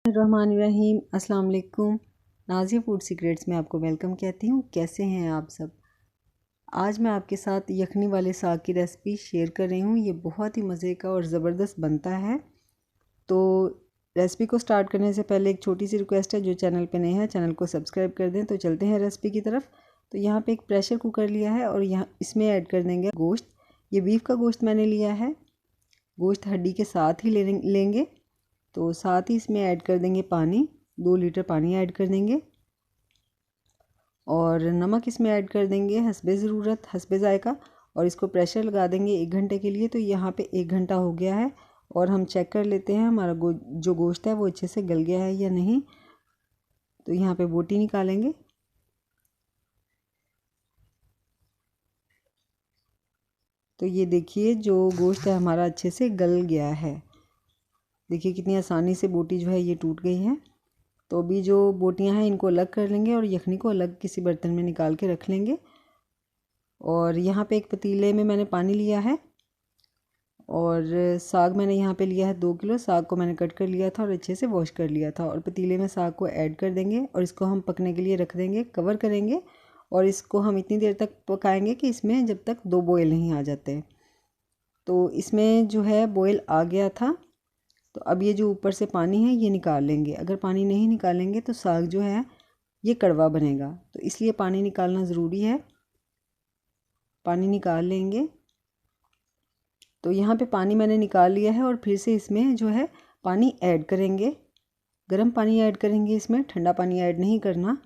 रहमानिर्रहीम। अस्सलाम वालेकुम। Nazia food secrets में आपको वेलकम कहती हूँ। कैसे हैं आप सब? आज मैं आपके साथ यखनी वाले साग की रेसिपी शेयर कर रही हूँ। ये बहुत ही मज़े का और ज़बरदस्त बनता है। तो रेसिपी को स्टार्ट करने से पहले एक छोटी सी रिक्वेस्ट है, जो चैनल पे नए हैं चैनल को सब्सक्राइब कर दें। तो चलते हैं रेसिपी की तरफ। तो यहाँ पे एक प्रेशर कुकर लिया है और यहाँ इसमें ऐड कर देंगे गोश्त। ये बीफ का गोश्त मैंने लिया है। गोश्त हड्डी के साथ ही लेंगे। तो साथ ही इसमें ऐड कर देंगे पानी, 2 लीटर पानी ऐड कर देंगे और नमक इसमें ऐड कर देंगे हस्बे ज़रूरत, हस्बे ज़ायका। और इसको प्रेशर लगा देंगे 1 घंटे के लिए। तो यहाँ पे 1 घंटा हो गया है और हम चेक कर लेते हैं हमारा जो गोश्त है वो अच्छे से गल गया है या नहीं। तो यहाँ पे बोटी निकालेंगे। तो ये देखिए जो गोश्त है हमारा अच्छे से गल गया है। देखिए कितनी आसानी से बोटी जो है ये टूट गई है। तो अभी जो बोटियां हैं इनको अलग कर लेंगे और यखनी को अलग किसी बर्तन में निकाल के रख लेंगे। और यहाँ पे एक पतीले में मैंने पानी लिया है और साग मैंने यहाँ पे लिया है 2 किलो। साग को मैंने कट कर लिया था और अच्छे से वॉश कर लिया था। और पतीले में साग को ऐड कर देंगे और इसको हम पकने के लिए रख देंगे, कवर करेंगे। और इसको हम इतनी देर तक पकाएंगे कि इसमें जब तक 2 बॉयल नहीं आ जाते। तो इसमें जो है बॉयल आ गया था। तो अब ये जो ऊपर से पानी है ये निकाल लेंगे। अगर पानी नहीं निकालेंगे तो साग जो है ये कड़वा बनेगा। तो इसलिए पानी निकालना ज़रूरी है। पानी निकाल लेंगे। तो यहाँ पे पानी मैंने निकाल लिया है और फिर से इसमें जो है पानी ऐड करेंगे। गर्म पानी ऐड करेंगे, इसमें ठंडा पानी ऐड नहीं करना।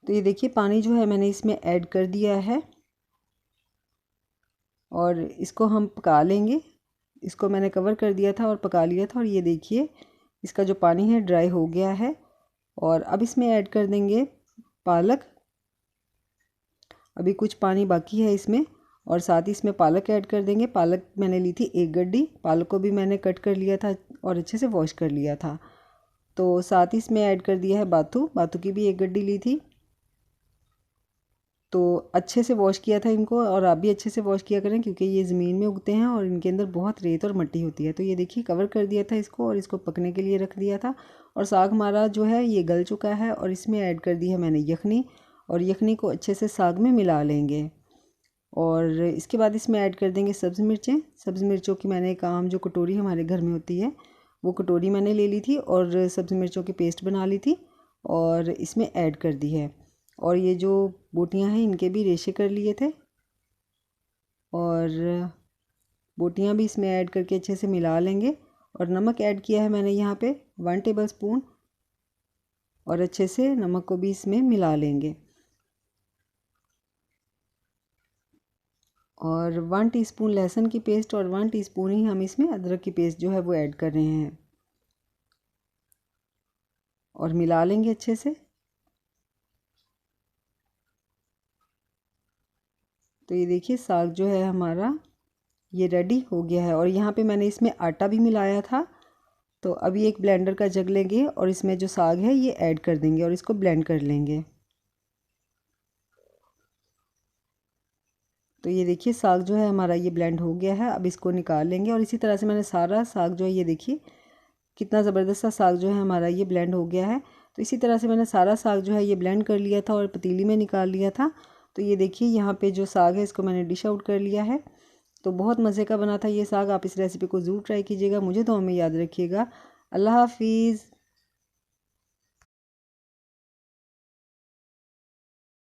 तो ये देखिए पानी जो है मैंने इसमें ऐड कर दिया है और इसको हम पका लेंगे। इसको मैंने कवर कर दिया था और पका लिया था। और ये देखिए इसका जो पानी है ड्राई हो गया है। और अब इसमें ऐड कर देंगे पालक। अभी कुछ पानी बाकी है इसमें और साथ ही इसमें पालक ऐड कर देंगे। पालक मैंने ली थी 1 गड्डी। पालक को भी मैंने कट कर लिया था और अच्छे से वॉश कर लिया था। तो साथ ही इसमें ऐड कर दिया है बाथू। बाथू की भी 1 गड्डी ली थी। तो अच्छे से वॉश किया था इनको और आप भी अच्छे से वॉश किया करें, क्योंकि ये ज़मीन में उगते हैं और इनके अंदर बहुत रेत और मिट्टी होती है। तो ये देखिए कवर कर दिया था इसको और इसको पकने के लिए रख दिया था। और साग हमारा जो है ये गल चुका है और इसमें ऐड कर दी है मैंने यखनी। और यखनी को अच्छे से साग में मिला लेंगे। और इसके बाद इसमें ऐड कर देंगे सब्ज़ मिर्चें। सब्ज़ मिर्चों की मैंने एक आम जो कटोरी हमारे घर में होती है वो कटोरी मैंने ले ली थी और सब्ज़ मिर्चों की पेस्ट बना ली थी और इसमें ऐड कर दी है। और ये जो बोटियां हैं इनके भी रेशे कर लिए थे और बोटियां भी इसमें ऐड करके अच्छे से मिला लेंगे। और नमक ऐड किया है मैंने यहाँ पे 1 टेबल स्पून और अच्छे से नमक को भी इसमें मिला लेंगे। और 1 टीस्पून लहसुन की पेस्ट और 1 टीस्पून ही हम इसमें अदरक की पेस्ट जो है वो ऐड कर रहे हैं और मिला लेंगे अच्छे से। तो ये देखिए साग जो है हमारा ये रेडी हो गया है। और यहाँ पे मैंने इसमें आटा भी मिलाया था। तो अभी एक ब्लेंडर का जग लेंगे और इसमें जो साग है ये ऐड कर देंगे और इसको ब्लेंड कर लेंगे। तो ये देखिए साग जो है हमारा ये ब्लेंड हो गया है। अब इसको निकाल लेंगे और इसी तरह से मैंने सारा साग जो है ये देखिए कितना ज़बरदस्त सा साग जो है हमारा ये ब्लेंड हो गया है। तो इसी तरह से मैंने सारा साग जो है ये ब्लेंड कर लिया था और पतीली में निकाल लिया था। तो ये देखिए यहाँ पे जो साग है इसको मैंने डिश आउट कर लिया है। तो बहुत मज़े का बना था ये साग। आप इस रेसिपी को ज़रूर ट्राई कीजिएगा। मुझे दुआ में याद रखिएगा। अल्लाह हाफिज़।